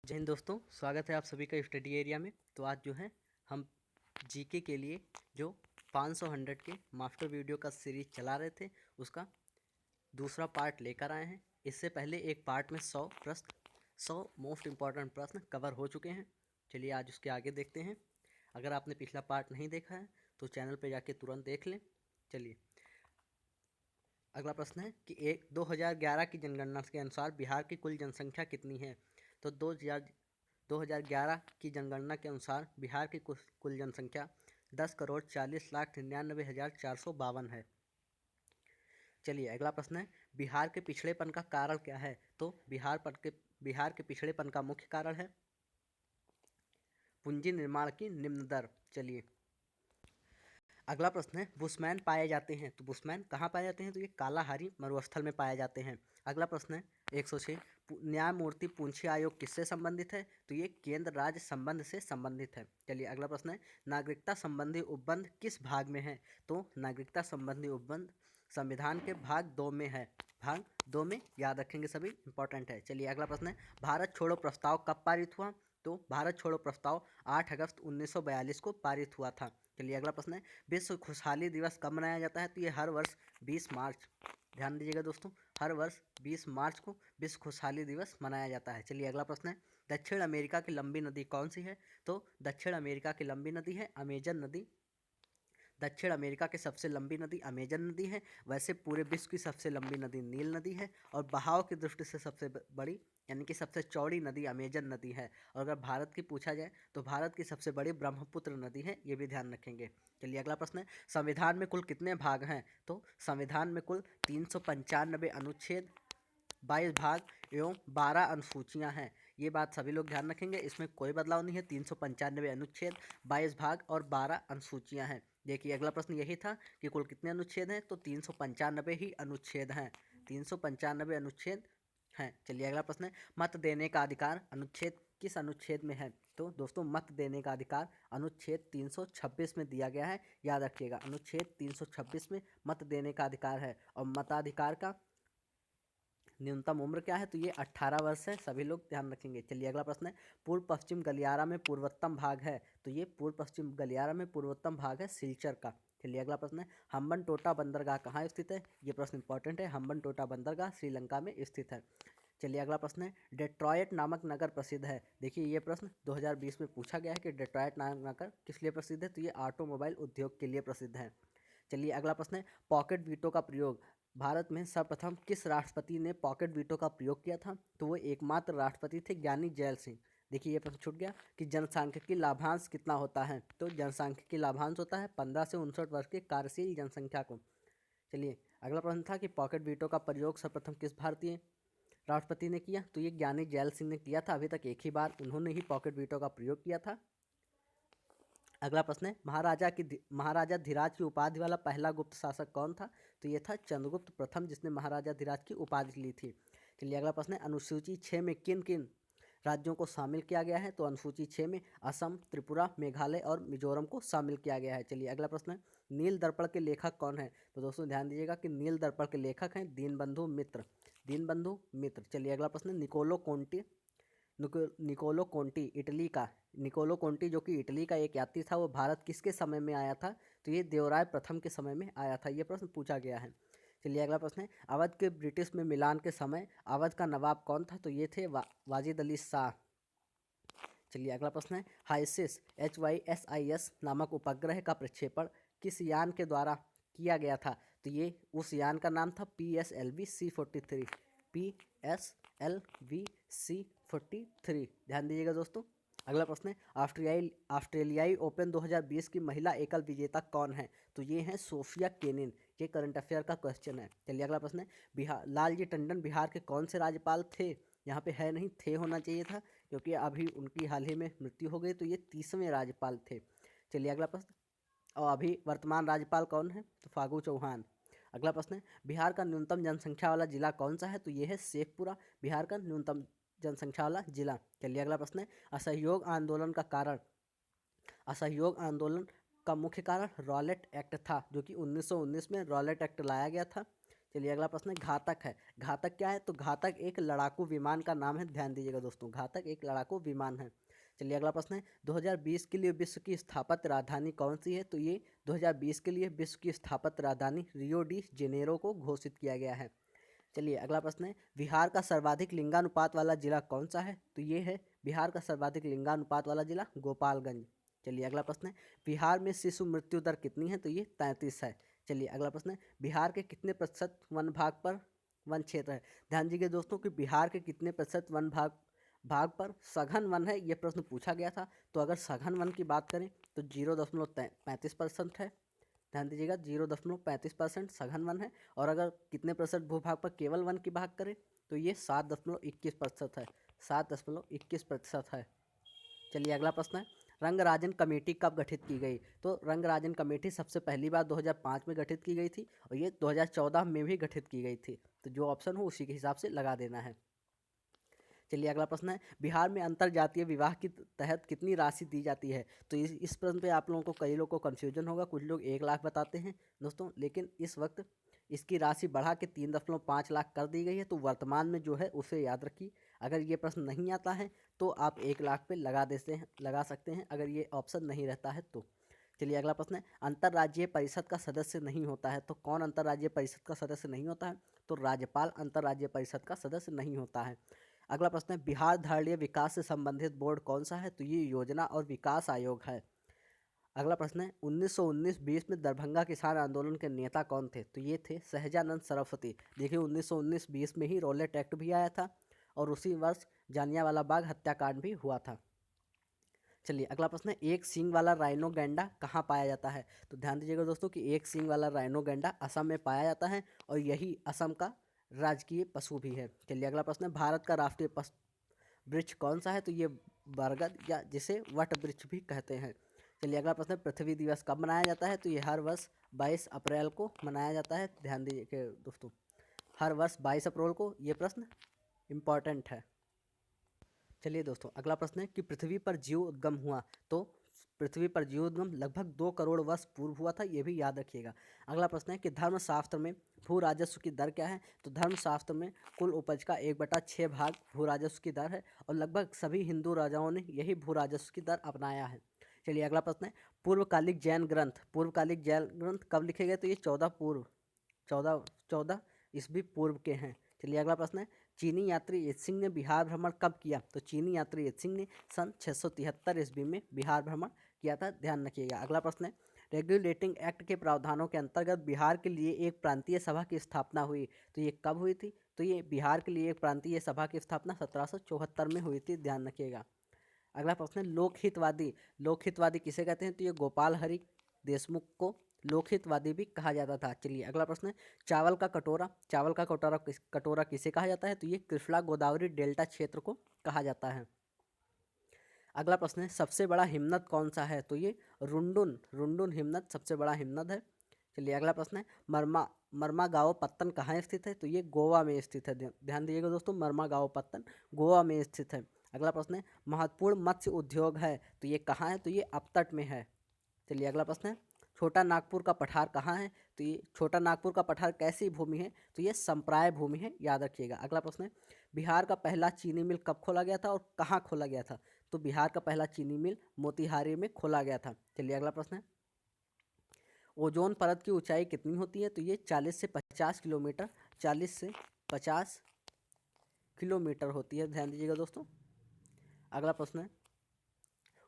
जय हिंद दोस्तों, स्वागत है आप सभी का स्टडी एरिया में। तो आज जो है हम जीके के लिए जो 500 के मास्टर वीडियो का सीरीज चला रहे थे उसका दूसरा पार्ट लेकर आए हैं। इससे पहले एक पार्ट में 100 मोस्ट इम्पॉर्टेंट प्रश्न कवर हो चुके हैं। चलिए आज उसके आगे देखते हैं। अगर आपने पिछला पार्ट नहीं देखा है तो चैनल पर जाके तुरंत देख लें। चलिए अगला प्रश्न है कि 2011 की जनगणना के अनुसार बिहार की कुल जनसंख्या कितनी है। तो 2011 की जनगणना के अनुसार बिहार की कुल जनसंख्या 10,40,99,452 है। चलिए अगला प्रश्न है बिहार के पिछड़ेपन का कारण क्या है। तो बिहार के पिछड़ेपन का मुख्य कारण है पूंजी निर्माण की निम्न दर। चलिए अगला प्रश्न है बुशमैन पाए जाते हैं। तो बुशमैन कहाँ पाए जाते हैं। तो ये कालाहारी मरुस्थल में पाए जाते हैं। अगला प्रश्न है 106 न्यायमूर्ति पूंछी आयोग किससे संबंधित है। तो ये केंद्र राज्य संबंध से संबंधित है। चलिए अगला प्रश्न है नागरिकता संबंधी उपबंध किस भाग में है। तो नागरिकता संबंधी उपबंध संविधान के भाग 2 में है। भाग 2 में याद रखेंगे सभी, इंपॉर्टेंट है। चलिए अगला प्रश्न है भारत छोड़ो प्रस्ताव कब पारित हुआ। तो भारत छोड़ो प्रस्ताव 8 अगस्त 1942 को पारित हुआ था। चलिए अगला प्रश्न है विश्व खुशहाली दिवस कब मनाया जाता है। तो ये हर वर्ष 20 मार्च, ध्यान दीजिएगा दोस्तों, हर वर्ष 20 मार्च को विश्व खुशहाली दिवस मनाया जाता है। चलिए अगला प्रश्न है दक्षिण अमेरिका की लंबी नदी कौन सी है। तो दक्षिण अमेरिका की लंबी नदी है अमेजन नदी। दक्षिण अमेरिका की सबसे लंबी नदी अमेजन नदी है। वैसे पूरे विश्व की सबसे लंबी नदी नील नदी है और बहाव की दृष्टि से सबसे बड़ी यानी कि सबसे चौड़ी नदी अमेजन नदी है। और अगर भारत की पूछा जाए तो भारत की सबसे बड़ी ब्रह्मपुत्र नदी है, ये भी ध्यान रखेंगे। चलिए अगला प्रश्न है संविधान में कुल कितने भाग हैं। तो संविधान में कुल 395 अनुच्छेद, 22 भाग एवं 12 अनुसूचियां हैं। ये बात सभी लोग ध्यान रखेंगे, इसमें कोई बदलाव नहीं है। 395 अनुच्छेद, 22 भाग और 12 अनुसूचियां हैं। देखिए अगला प्रश्न यही था कि कुल कितने अनुच्छेद हैं। तो 395 ही अनुच्छेद हैं, 395 अनुच्छेद हैं। चलिए अगला प्रश्न है मत देने का अधिकार अनुच्छेद किस अनुच्छेद में है। तो दोस्तों मत देने का अधिकार अनुच्छेद 326 में दिया गया है, याद रखिएगा। अनुच्छेद 326 में मत देने का अधिकार है। और मताधिकार का न्यूनतम उम्र क्या है। तो ये 18 वर्ष है, सभी लोग ध्यान रखेंगे। चलिए अगला प्रश्न है पूर्व पश्चिम गलियारा में पूर्वोत्तम भाग है। तो ये पूर्व पश्चिम गलियारा में पूर्वोत्तम भाग है सिलचर का। चलिए अगला प्रश्न है हम्बन टोटा बंदरगाह कहाँ स्थित है। ये प्रश्न इंपॉर्टेंट है, हम्बन टोटा बंदरगाह श्रीलंका में स्थित है। चलिए अगला प्रश्न है डेट्रॉयट नामक नगर प्रसिद्ध है। देखिए ये प्रश्न 2020 में पूछा गया है कि डेट्रॉयट नामक नगर किस लिए प्रसिद्ध है। तो ये ऑटोमोबाइल उद्योग के लिए प्रसिद्ध है। चलिए अगला प्रश्न है पॉकेट वीटो का प्रयोग भारत में सर्वप्रथम किस राष्ट्रपति ने पॉकेट वीटो का प्रयोग किया था। तो वो एकमात्र राष्ट्रपति थे ज्ञानी जैल सिंह। देखिए ये प्रश्न छूट गया कि जनसांख्यिकी लाभांश कितना होता है। तो जनसांख्यिकी लाभांश होता है 15 से 59 वर्ष की कार्यशील जनसंख्या को। चलिए अगला प्रश्न था कि पॉकेट वीटो का प्रयोग सर्वप्रथम किस भारतीय राष्ट्रपति ने किया। तो ये ज्ञानी जैल सिंह ने किया था। अभी तक एक ही बार उन्होंने ही पॉकेट वीटो का प्रयोग किया था। अगला प्रश्न है महाराजा धीराज की उपाधि वाला पहला गुप्त शासक कौन था। तो ये था चंद्रगुप्त प्रथम, जिसने महाराजा धीराज की उपाधि ली थी। चलिए अगला प्रश्न है अनुसूची 6 में किन किन राज्यों को शामिल किया गया है। तो अनुसूची 6 में असम, त्रिपुरा, मेघालय और मिजोरम को शामिल किया गया है। चलिए अगला प्रश्न है नील दर्पण के लेखक कौन है। तो दोस्तों ध्यान दीजिएगा कि नील दर्पण के लेखक हैं दीनबंधु मित्र, दीनबंधु मित्र। चलिए अगला प्रश्न है निकोलो कोंटी इटली का, निकोलो कोंटी जो कि इटली का एक यात्री था, वो भारत किसके समय में आया था। तो ये देवराय प्रथम के समय में आया था। ये प्रश्न पूछा गया है। चलिए अगला प्रश्न है अवध के ब्रिटिश में मिलान के समय अवध का नवाब कौन था। तो ये थे वाजिद अली शाह। चलिए अगला प्रश्न है हाइसिस HYSIS नामक उपग्रह का प्रक्षेपण किस यान के द्वारा किया गया था। तो ये उस यान का नाम था PSLV C43, PSLV C43। ध्यान दीजिएगा दोस्तों। अगला प्रश्न है ऑस्ट्रेलियाई ओपन 2020 की महिला एकल विजेता कौन है। तो ये हैं सोफिया केनिन। ये करंट अफेयर का क्वेश्चन है। चलिए अगला प्रश्न है लालजी टंडन बिहार के कौन से राज्यपाल थे। यहाँ पे है नहीं, थे होना चाहिए था, क्योंकि अभी उनकी हाल ही में मृत्यु हो गई। तो ये 30वें राज्यपाल थे। चलिए अगला प्रश्न और अभी वर्तमान राज्यपाल कौन है। तो फागू चौहान। अगला प्रश्न है बिहार का न्यूनतम जनसंख्या वाला जिला कौन सा है। तो ये है शेखपुरा, बिहार का न्यूनतम जनसंख्या वाला जिला। चलिए अगला प्रश्न है असहयोग आंदोलन का कारण, असहयोग आंदोलन का मुख्य कारण रॉलेट एक्ट था, जो कि 1919 में रॉलेट एक्ट लाया गया था। चलिए अगला प्रश्न है घातक है। घातक क्या है? तो घातक एक लड़ाकू विमान का नाम है, ध्यान दीजिएगा दोस्तों, घातक एक लड़ाकू विमान है। चलिए अगला प्रश्न है 2020 के लिए विश्व की स्थापत्य राजधानी कौन सी है? तो ये 2020 के लिए विश्व की स्थापत्य राजधानी रियो डी जेनेरो को घोषित किया गया है। चलिए अगला प्रश्न है बिहार का सर्वाधिक लिंगानुपात वाला जिला कौन सा है? तो ये है बिहार का सर्वाधिक लिंगानुपात वाला जिला गोपालगंज। चलिए अगला प्रश्न है बिहार में शिशु मृत्यु दर कितनी है? तो ये 33 है। चलिए अगला प्रश्न है बिहार के कितने प्रतिशत वन भाग पर वन क्षेत्र है? ध्यान दीजिए दोस्तों कि बिहार के कितने प्रतिशत वन भाग भाग पर सघन वन है, ये प्रश्न पूछा गया था। तो अगर सघन वन की बात करें तो 0.35% है। ध्यान दीजिएगा 0.35% सघन वन है। और अगर कितने प्रतिशत भूभाग पर केवल वन की भाग करें तो ये 7.21% है, 7.21% है। चलिए अगला प्रश्न है रंगराजन कमेटी कब गठित की गई? तो रंगराजन कमेटी सबसे पहली बार 2005 में गठित की गई थी और ये 2014 में भी गठित की गई थी। तो जो ऑप्शन हो उसी के हिसाब से लगा देना है। चलिए अगला प्रश्न है बिहार में अंतर जातीय विवाह के तहत कितनी राशि दी जाती है? तो इस प्रश्न पे आप लोगों को, कई लोगों को कन्फ्यूजन होगा, कुछ लोग 1 लाख बताते हैं दोस्तों, लेकिन इस वक्त इसकी राशि बढ़ा के 3.5 लाख कर दी गई है। तो वर्तमान में जो है उसे याद रखिए। अगर ये प्रश्न नहीं आता है तो आप 1 लाख पे लगा सकते हैं, अगर ये ऑप्शन नहीं रहता है तो। चलिए अगला प्रश्न है अंतर्राज्यीय परिषद का सदस्य नहीं होता है। तो कौन अंतर्राज्यीय परिषद का सदस्य नहीं होता है? तो राज्यपाल अंतर्राज्यीय परिषद का सदस्य नहीं होता है। अगला प्रश्न है बिहार धारणीय विकास से संबंधित बोर्ड कौन सा है? तो ये योजना और विकास आयोग है। अगला प्रश्न है 1919-20 में दरभंगा किसान आंदोलन के नेता कौन थे? तो ये थे सहजानंद सरस्वती। देखिए 1919-20 में ही रॉलेट एक्ट भी आया था और उसी वर्ष जालियांवाला बाग हत्याकांड भी हुआ था। चलिए अगला प्रश्न है एक सींग वाला राइनो गैंडा कहाँ पाया जाता है? तो ध्यान दीजिएगा दोस्तों कि एक सींग वाला राइनो गैंडा असम में पाया जाता है और यही असम का राजकीय पशु भी है। चलिए अगला प्रश्न है भारत का राष्ट्रीय वृक्ष कौन सा है? तो ये बरगद, या जिसे वट वृक्ष भी कहते हैं। चलिए अगला प्रश्न है पृथ्वी दिवस कब मनाया जाता है? तो ये हर वर्ष 22 अप्रैल को मनाया जाता है। ध्यान दीजिए दोस्तों, हर वर्ष 22 अप्रैल को ये प्रश्न इम्पॉर्टेंट है। चलिए दोस्तों अगला प्रश्न है कि पृथ्वी पर जीव उद्गम हुआ। तो पृथ्वी पर जीव उद्गम लगभग 2 करोड़ वर्ष पूर्व हुआ था, ये भी याद रखिएगा। अगला प्रश्न है कि धर्मशास्त्र में भू राजस्व की दर क्या है? तो धर्मशास्त्र में कुल उपज का 1/6 भाग भू राजस्व की दर है और लगभग सभी हिंदू राजाओं ने यही भू राजस्व की दर अपनाया है। चलिए अगला प्रश्न है पूर्वकालिक जैन ग्रंथ कब लिखे गए? तो ये 14 ईस्वी पूर्व के हैं। चलिए अगला प्रश्न है चीनी यात्री यत सिंह ने बिहार भ्रमण कब किया? तो चीनी यात्री यत सिंह ने सन 673 ईस्वी में बिहार भ्रमण किया था, ध्यान रखिएगा। अगला प्रश्न है रेगुलेटिंग एक्ट के प्रावधानों के अंतर्गत बिहार के लिए एक प्रांतीय सभा की स्थापना हुई। तो ये कब हुई थी? तो ये बिहार के लिए एक प्रांतीय सभा की स्थापना 1774 में हुई थी, ध्यान रखिएगा। अगला प्रश्न है लोकहितवादी किसे कहते हैं? तो ये गोपाल हरि देशमुख को लोकहितवादी भी कहा जाता था। चलिए अगला प्रश्न है चावल का कटोरा किसे कहा जाता है? तो ये कृष्णा गोदावरी डेल्टा क्षेत्र को कहा जाता है। अगला प्रश्न है सबसे बड़ा हिमनद कौन सा है? तो ये रुंडुन हिमनद सबसे बड़ा हिमनद है। चलिए अगला प्रश्न है मर्मागाओ पत्तन कहाँ स्थित है? तो ये गोवा में स्थित है। ध्यान दीजिएगा दोस्तों, मर्मागाओ पत्तन गोवा में स्थित है। अगला प्रश्न है महत्वपूर्ण मत्स्य उद्योग है, तो ये कहाँ है? तो ये अपतट में है। चलिए अगला प्रश्न है छोटा नागपुर का पठार कहाँ है? तो ये छोटा नागपुर का पठार कैसी भूमि है? तो ये संप्राय भूमि है, याद रखिएगा। अगला प्रश्न है बिहार का पहला चीनी मिल कब खोला गया था और कहाँ खोला गया था? तो बिहार का पहला चीनी मिल मोतिहारी में खोला गया था। चलिए अगला प्रश्न है ओजोन परत की ऊंचाई कितनी होती है? तो ये 40 से 50 किलोमीटर होती है, ध्यान दीजिएगा दोस्तों। अगला प्रश्न है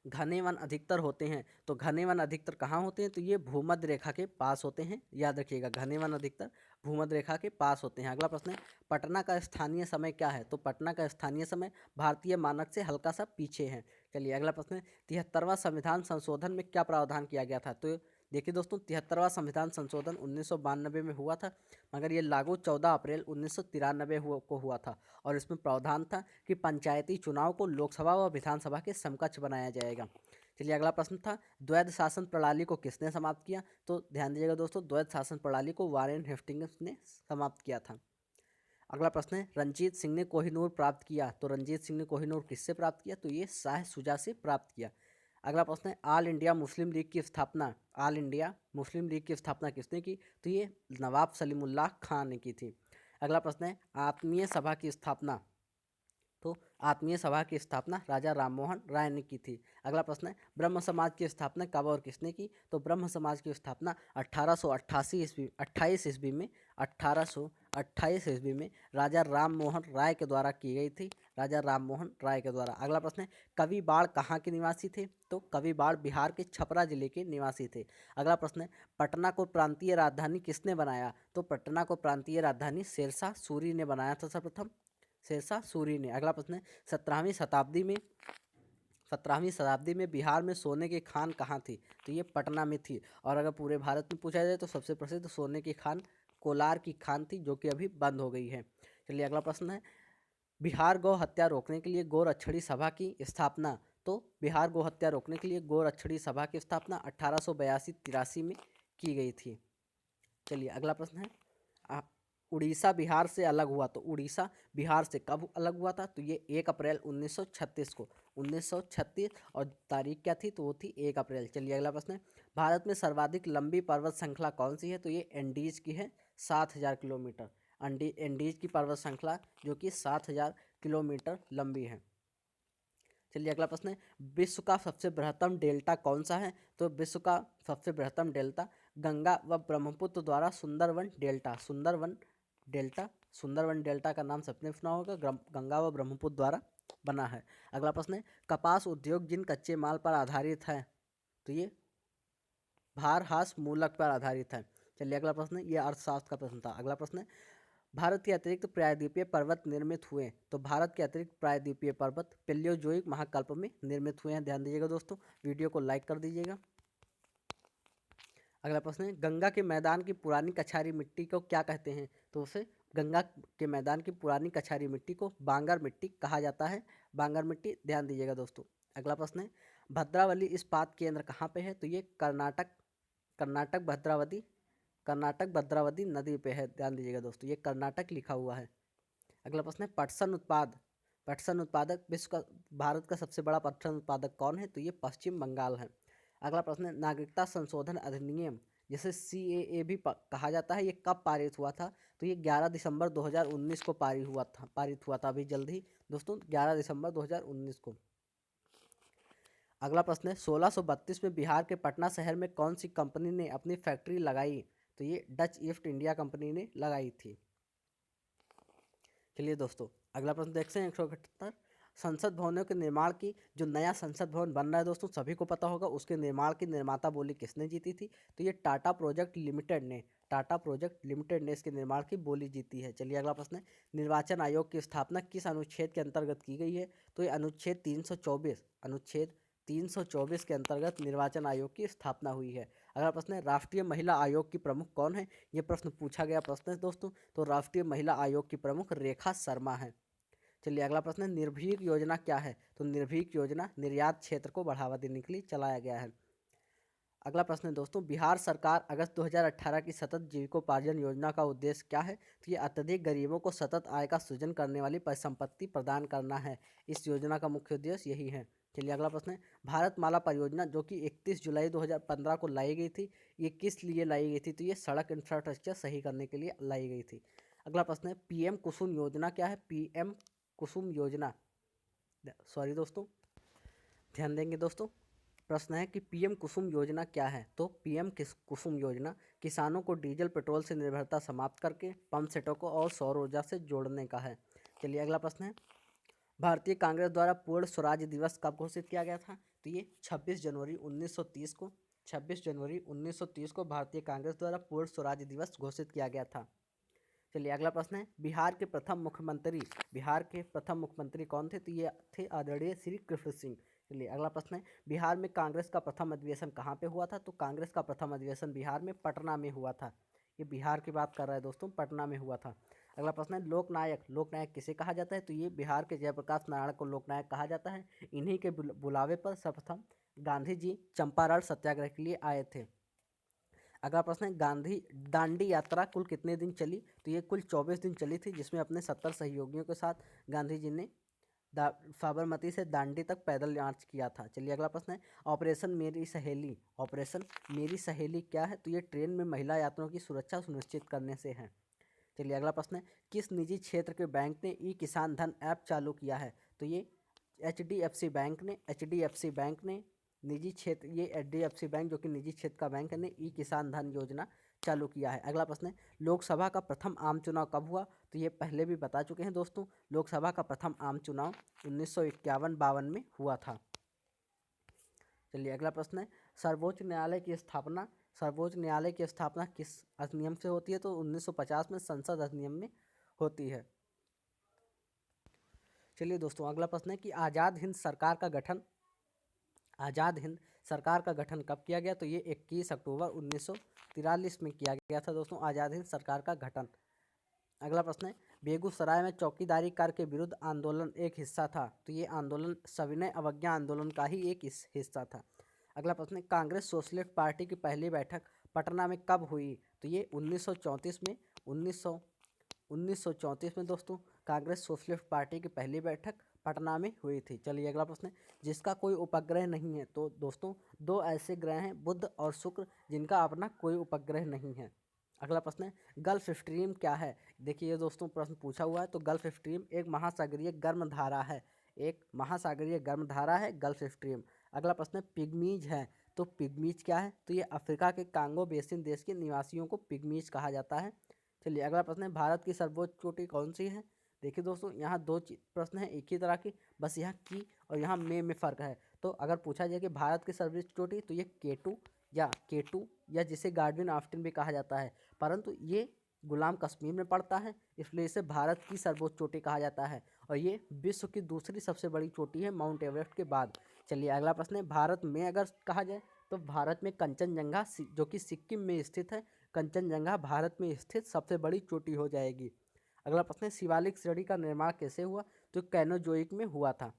घने वन अधिकतर होते हैं, तो घने वन अधिकतर कहाँ होते हैं? तो ये भूमध्य रेखा के पास होते हैं, याद रखिएगा। घने वन अधिकतर भूमध्य रेखा के पास होते हैं। अगला प्रश्न है पटना का स्थानीय समय क्या है? तो पटना का स्थानीय समय भारतीय मानक से हल्का सा पीछे है। चलिए अगला प्रश्न है 73वां संविधान संशोधन में क्या प्रावधान किया गया था? तो देखिए दोस्तों 73वां संविधान संशोधन 1992 में हुआ था, मगर ये लागू 14 अप्रैल 1993 को हुआ था और इसमें प्रावधान था कि पंचायती चुनाव को लोकसभा व विधानसभा के समकक्ष बनाया जाएगा। चलिए अगला प्रश्न था द्वैध शासन प्रणाली को किसने समाप्त किया? तो ध्यान दीजिएगा दोस्तों, द्वैध शासन प्रणाली को वारेन हेस्टिंग्स ने समाप्त किया था। अगला प्रश्न है रंजीत सिंह ने कोहिनूर प्राप्त किया, तो रंजीत सिंह ने कोहिनूर किससे प्राप्त किया? तो ये शाह शुजा से प्राप्त किया। अगला प्रश्न है ऑल इंडिया मुस्लिम लीग की स्थापना, ऑल इंडिया मुस्लिम लीग की स्थापना किसने की? तो ये नवाब सलीमुल्लाह खान ने की थी। अगला प्रश्न है आत्मीय सभा की स्थापना, तो आत्मीय सभा की स्थापना राजा राममोहन राय ने की थी। अगला प्रश्न है ब्रह्म समाज की स्थापना कब और किसने की? तो ब्रह्म समाज की स्थापना 1888 ईस्वी 28 ईस्वी में 1828 ईस्वी में राजा राममोहन राय के द्वारा की गई थी, राजा राममोहन राय के द्वारा। अगला प्रश्न है कवि बाढ़ कहाँ के निवासी थे? तो कवि बाढ़ बिहार के छपरा जिले के निवासी थे। अगला प्रश्न है पटना को प्रांतीय राजधानी किसने बनाया? तो पटना को प्रांतीय राजधानी शेरशाह सूरी ने बनाया था सर्वप्रथम, शेरशाह सूरी ने। अगला प्रश्न है 17वीं शताब्दी में बिहार में सोने की खान कहाँ थी? तो ये पटना में थी। और अगर पूरे भारत में पूछा जाए तो सबसे प्रसिद्ध सोने की खान कोलार की खान थी, जो कि अभी बंद हो गई है। चलिए अगला प्रश्न है बिहार गौ हत्या रोकने के लिए गोरक्षणी सभा की स्थापना, तो बिहार गौ हत्या रोकने के लिए गोरक्षणी सभा की स्थापना 1882-83 में की गई थी। चलिए अगला प्रश्न है उड़ीसा बिहार से अलग हुआ, तो उड़ीसा बिहार से कब अलग हुआ था? तो ये 1 अप्रैल 1936 को, 1936, और तारीख क्या थी? तो वो थी 1 अप्रैल। चलिए अगला प्रश्न है भारत में सर्वाधिक लंबी पर्वत श्रृंखला कौन सी है? तो ये एंडीज की है, 7000 किलोमीटर। एंडीज की पर्वत श्रृंखला जो कि 7000 किलोमीटर लंबी है। चलिए अगला प्रश्न है विश्व का सबसे बृहत्तम डेल्टा कौन सा है? तो विश्व का सबसे बृहत्तम डेल्टा गंगा व ब्रह्मपुत्र द्वारा सुंदरवन डेल्टा का नाम सबने सुना होगा, गंगा व ब्रह्मपुत्र द्वारा बना है। अगला प्रश्न है कपास उद्योग जिन कच्चे माल पर आधारित है, तो ये भारहास मूलक पर आधारित है। चलिए अगला प्रश्न है, ये अर्थशास्त्र का प्रश्न था। अगला प्रश्न है भारत के अतिरिक्त प्रायद्वीपीय पर्वत निर्मित हुए, तो भारत के अतिरिक्त प्रायद्वीपीय पर्वत पेलियोजोइक महाकल्प में निर्मित हुए हैं। ध्यान दीजिएगा दोस्तों, वीडियो को लाइक कर दीजिएगा। अगला प्रश्न है गंगा के मैदान की पुरानी कछारी मिट्टी को क्या कहते हैं? तो उसे गंगा के मैदान की पुरानी कछारी मिट्टी को बांगर मिट्टी कहा जाता है, बांगर मिट्टी। ध्यान दीजिएगा दोस्तों। अगला प्रश्न है भद्रावली इस्पात केंद्र कहाँ पे है? तो ये कर्नाटक भद्रावती नदी पे है। ध्यान दीजिएगा दोस्तों, ये कर्नाटक लिखा हुआ है। अगला प्रश्न है पटसन उत्पादक विश्व का भारत का सबसे बड़ा पटसन उत्पादक कौन है? तो ये पश्चिम बंगाल है। अगला प्रश्न है नागरिकता संशोधन अधिनियम जिसे CAA भी कहा जाता है, ये कब पारित हुआ था? तो ये 11 दिसंबर 2019 को पारित हुआ था अभी जल्द ही दोस्तों, 11 दिसंबर 2019 को। अगला प्रश्न है 1632 में बिहार के पटना शहर में कौन सी कंपनी ने अपनी फैक्ट्री लगाई? तो ये डच ईस्ट इंडिया कंपनी ने लगाई थी। चलिए दोस्तों अगला प्रश्न देखते हैं 178 संसद भवनों के निर्माण की, जो नया संसद भवन बन रहा है दोस्तों सभी को पता होगा, उसके निर्माण की निर्माता बोली किसने जीती थी? तो ये टाटा प्रोजेक्ट लिमिटेड ने इसके निर्माण की बोली जीती है। चलिए अगला प्रश्न है निर्वाचन आयोग की स्थापना किस अनुच्छेद के अंतर्गत की गई है? तो ये अनुच्छेद 324 के अंतर्गत निर्वाचन आयोग की स्थापना हुई है। अगला प्रश्न है राष्ट्रीय महिला आयोग की प्रमुख कौन है? ये प्रश्न पूछा गया प्रश्न है दोस्तों, तो राष्ट्रीय महिला आयोग की प्रमुख रेखा शर्मा है। चलिए अगला प्रश्न है निर्भीक योजना क्या है? तो निर्भीक योजना निर्यात क्षेत्र को बढ़ावा देने के लिए चलाया गया है। अगला प्रश्न है दोस्तों बिहार सरकार अगस्त 2018 की सतत जीविकोपार्जन योजना का उद्देश्य क्या है? तो ये अत्यधिक गरीबों को सतत आय का सृजन करने वाली परिसंपत्ति प्रदान करना है, इस योजना का मुख्य उद्देश्य यही है। चलिए अगला प्रश्न है भारतमाला परियोजना जो कि 31 जुलाई 2015 को लाई गई थी, ये किस लिए लाई गई थी? तो ये सड़क इंफ्रास्ट्रक्चर सही करने के लिए लाई गई थी। अगला प्रश्न है PM कुसुम योजना क्या है? PM कुसुम योजना, सॉरी दोस्तों, ध्यान देंगे दोस्तों। प्रश्न है कि PM कुसुम योजना क्या है? तो PM कुसुम योजना किसानों को डीजल पेट्रोल से निर्भरता समाप्त करके पंप सेटों को और सौर ऊर्जा से जोड़ने का है। चलिए अगला प्रश्न है भारतीय कांग्रेस द्वारा पूर्ण स्वराज दिवस कब घोषित किया गया था? तो ये 26 जनवरी 1930 को भारतीय कांग्रेस द्वारा पूर्ण स्वराज दिवस घोषित किया गया था। चलिए अगला प्रश्न है बिहार के प्रथम मुख्यमंत्री कौन थे? तो ये थे आदरणीय श्री कृष्ण सिंह। चलिए अगला प्रश्न है बिहार में कांग्रेस का प्रथम अधिवेशन कहाँ पे हुआ था? तो कांग्रेस का प्रथम अधिवेशन बिहार में पटना में हुआ था। ये बिहार की बात कर रहा है दोस्तों, पटना में हुआ था। अगला प्रश्न है लोकनायक किसे कहा जाता है? तो ये बिहार के जयप्रकाश नारायण को लोकनायक कहा जाता है। इन्हीं के बुलावे पर सर्वप्रथम गांधी जी चंपारण सत्याग्रह के लिए आए थे। अगला प्रश्न है गांधी दांडी यात्रा कुल कितने दिन चली? तो ये कुल 24 दिन चली थी, जिसमें अपने 70 सहयोगियों के साथ गांधी जी ने साबरमती से दांडी तक पैदल मार्च किया था। चलिए अगला प्रश्न है, ऑपरेशन मेरी सहेली, ऑपरेशन मेरी सहेली क्या है? तो ये ट्रेन में महिला यात्रियों की सुरक्षा सुनिश्चित करने से है। चलिए अगला प्रश्न है, किस निजी क्षेत्र के बैंक ने ई किसान धन ऐप चालू किया है? तो ये HDFC बैंक ने, HDFC बैंक ने निजी क्षेत्र, ये HDFC बैंक जो कि निजी क्षेत्र का बैंक है, ने ई किसान धन योजना चालू किया है। अगला प्रश्न है, लोकसभा का प्रथम आम चुनाव कब हुआ? तो ये पहले भी बता चुके हैं दोस्तों, लोकसभा का प्रथम आम चुनाव 1951-52 में हुआ था। चलिए अगला प्रश्न है, सर्वोच्च न्यायालय की स्थापना, सर्वोच्च न्यायालय की स्थापना किस अधिनियम से होती है? तो 1950 में संसद अधिनियम में होती है। चलिए दोस्तों अगला प्रश्न है कि आज़ाद हिंद सरकार का गठन, आज़ाद हिंद सरकार का गठन कब किया गया? तो ये 21 अक्टूबर 1943 में किया गया था दोस्तों, आज़ाद हिंद सरकार का गठन। अगला प्रश्न है, बेगूसराय में चौकीदारी कर के विरुद्ध आंदोलन एक हिस्सा था। तो ये आंदोलन सविनय अवज्ञा आंदोलन का ही एक हिस्सा था। अगला प्रश्न है, कांग्रेस सोशलिस्ट पार्टी की पहली बैठक पटना में कब हुई? तो ये 1934 में, 1934 में दोस्तों कांग्रेस सोशलिस्ट पार्टी की पहली बैठक पटना में हुई थी। चलिए अगला प्रश्न है, जिसका कोई उपग्रह नहीं है? तो दोस्तों दो ऐसे ग्रह हैं, बुध और शुक्र, जिनका अपना कोई उपग्रह नहीं है। अगला प्रश्न है, गल्फ स्ट्रीम क्या है? देखिए ये दोस्तों प्रश्न पूछा हुआ है, तो गल्फ स्ट्रीम एक महासागरीय गर्म धारा है, एक महासागरीय गर्म धारा है गल्फ स्ट्रीम। अगला प्रश्न है, पिग्मीज है, तो पिग्मीज क्या है? तो ये अफ्रीका के कांगो बेसिन देश के निवासियों को पिग्मीज कहा जाता है। चलिए अगला प्रश्न है, भारत की सर्वोच्च चोटी कौन सी है? देखिए दोस्तों यहाँ दो प्रश्न है एक ही तरह के, बस यहाँ की और यहाँ में फ़र्क है। तो अगर पूछा जाए कि भारत की सर्वोच्च चोटी, तो ये K2 या जिसे गार्डविन ऑफ्टिन भी कहा जाता है, परंतु ये गुलाम कश्मीर में पड़ता है, इसलिए इसे भारत की सर्वोच्च चोटी कहा जाता है। और ये विश्व की दूसरी सबसे बड़ी चोटी है माउंट एवरेस्ट के बाद। चलिए अगला प्रश्न है, भारत में अगर कहा जाए तो भारत में कंचनजंगा जो कि सिक्किम में स्थित है, कंचनजंगा भारत में स्थित सबसे बड़ी चोटी हो जाएगी। अगला प्रश्न है, शिवालिक श्रेणी का निर्माण कैसे हुआ? तो कैनोजोइक में हुआ था।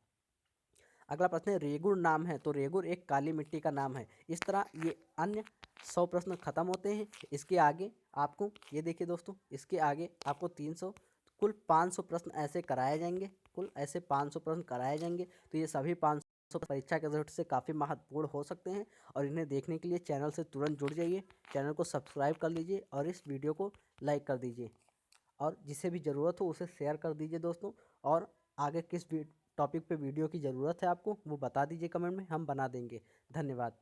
अगला प्रश्न है, रेगुर नाम है? तो रेगुर एक काली मिट्टी का नाम है। इस तरह ये अन्य 100 प्रश्न खत्म होते हैं। इसके आगे आपको ये देखिए दोस्तों, इसके आगे आपको 300 कुल 500 प्रश्न ऐसे कराए जाएंगे, कुल ऐसे 500 प्रश्न कराए जाएंगे। तो ये सभी 500 परीक्षा के रिजल्ट से काफ़ी महत्वपूर्ण हो सकते हैं, और इन्हें देखने के लिए चैनल से तुरंत जुड़ जाइए, चैनल को सब्सक्राइब कर लीजिए और इस वीडियो को लाइक कर दीजिए, और जिसे भी ज़रूरत हो उसे शेयर कर दीजिए दोस्तों। और आगे किस टॉपिक पे वीडियो की ज़रूरत है आपको वो बता दीजिए कमेंट में, हम बना देंगे। धन्यवाद।